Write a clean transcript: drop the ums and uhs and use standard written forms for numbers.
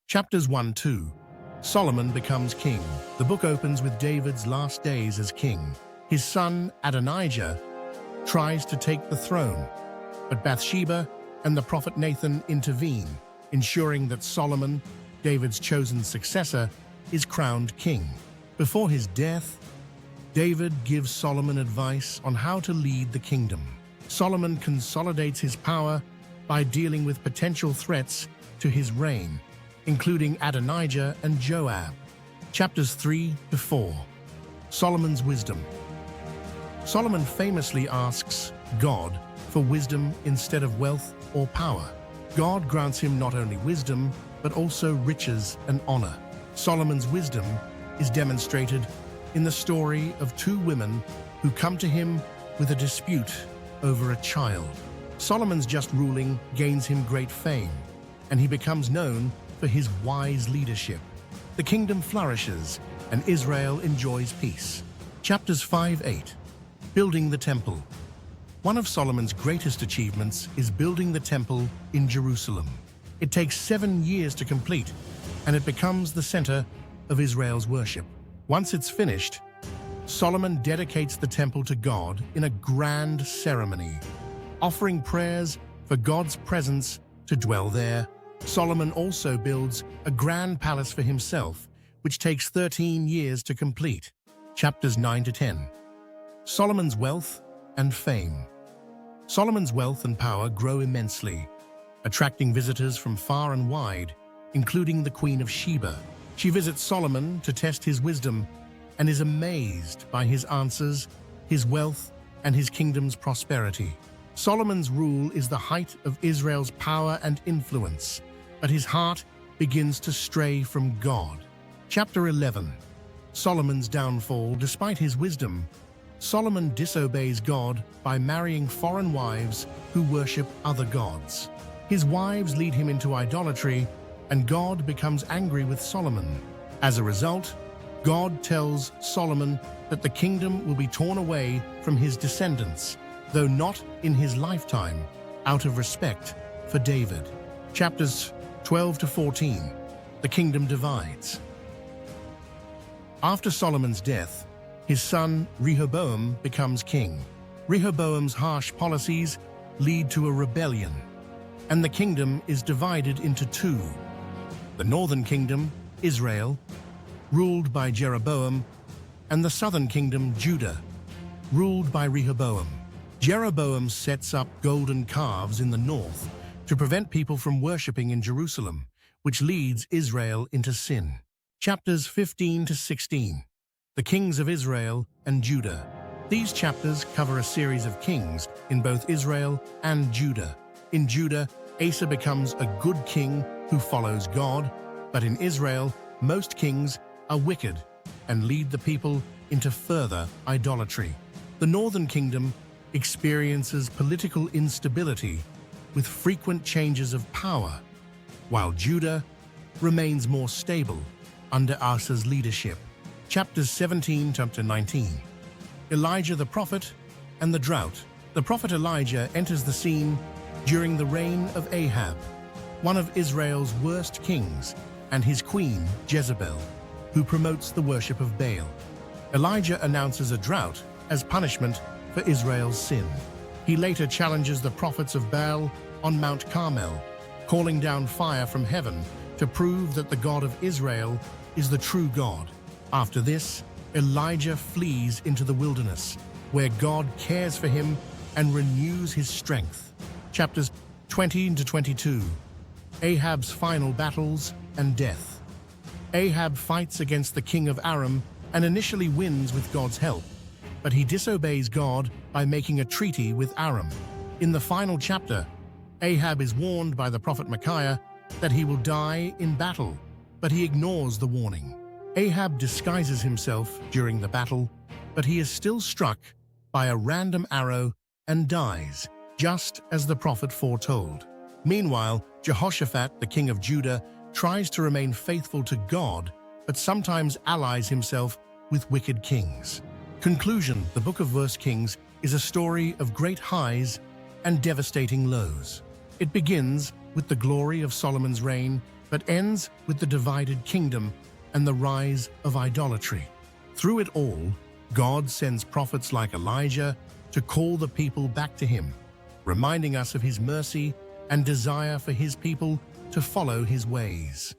Chapters 1-2. Solomon becomes king. The book opens with David's last days as king. His son, Adonijah, tries to take the throne, but Bathsheba and the prophet Nathan intervene, ensuring that Solomon, David's chosen successor, is crowned king. Before his death, David gives Solomon advice on how to lead the kingdom. Solomon consolidates his power by dealing with potential threats to his reign, including Adonijah and Joab. Chapters 3-4. Solomon's wisdom. Solomon famously asks God for wisdom instead of wealth or power. God grants him not only wisdom, but also riches and honor. Solomon's wisdom is demonstrated in the story of two women who come to him with a dispute over a child. Solomon's just ruling gains him great fame, and he becomes known for his wise leadership. The kingdom flourishes, and Israel enjoys peace. Chapters 5-8. Building the temple. One of Solomon's greatest achievements is building the temple in Jerusalem. It takes 7 years to complete, and it becomes the center of Israel's worship. Once it's finished, Solomon dedicates the temple to God in a grand ceremony, offering prayers for God's presence to dwell there. Solomon also builds a grand palace for himself, which takes 13 years to complete. Chapters 9-10. Solomon's wealth and fame. Solomon's wealth and power grow immensely, attracting visitors from far and wide, including the Queen of Sheba. She visits Solomon to test his wisdom and is amazed by his answers, his wealth, and his kingdom's prosperity. Solomon's rule is the height of Israel's power and influence, but his heart begins to stray from God. Chapter 11. Solomon's downfall. Despite his wisdom, Solomon disobeys God by marrying foreign wives who worship other gods. His wives lead him into idolatry, and God becomes angry with Solomon. As a result, God tells Solomon that the kingdom will be torn away from his descendants, though not in his lifetime, out of respect for David. Chapters 12-14. The kingdom divides. After Solomon's death, his son Rehoboam becomes king. Rehoboam's harsh policies lead to a rebellion, and the kingdom is divided into two. The northern kingdom, Israel, ruled by Jeroboam, and the southern kingdom, Judah, ruled by Rehoboam. Jeroboam sets up golden calves in the north to prevent people from worshipping in Jerusalem, which leads Israel into sin. Chapters 15-16. The kings of Israel and Judah. These chapters cover a series of kings in both Israel and Judah. In Judah, Asa becomes a good king who follows God, but in Israel, most kings are wicked and lead the people into further idolatry. The northern kingdom experiences political instability with frequent changes of power, while Judah remains more stable under Asa's leadership. Chapters 17-19. Elijah the prophet and the drought. The prophet Elijah enters the scene during the reign of Ahab, one of Israel's worst kings, and his queen, Jezebel, who promotes the worship of Baal. Elijah announces a drought as punishment for Israel's sin. He later challenges the prophets of Baal on Mount Carmel, calling down fire from heaven to prove that the God of Israel is the true God. After this, Elijah flees into the wilderness, where God cares for him and renews his strength. Chapters 20-22. Ahab's final battles and death. Ahab fights against the king of Aram and initially wins with God's help, but he disobeys God by making a treaty with Aram. In the final chapter, Ahab is warned by the prophet Micaiah that he will die in battle, but he ignores the warning. Ahab disguises himself during the battle, but he is still struck by a random arrow and dies, just as the prophet foretold. Meanwhile, Jehoshaphat, the king of Judah, tries to remain faithful to God, but sometimes allies himself with wicked kings. Conclusion. The Book of 1 Kings is a story of great highs and devastating lows. It begins with the glory of Solomon's reign but ends with the divided kingdom and the rise of idolatry. Through it all, God sends prophets like Elijah to call the people back to him, reminding us of his mercy and desire for his people to follow his ways.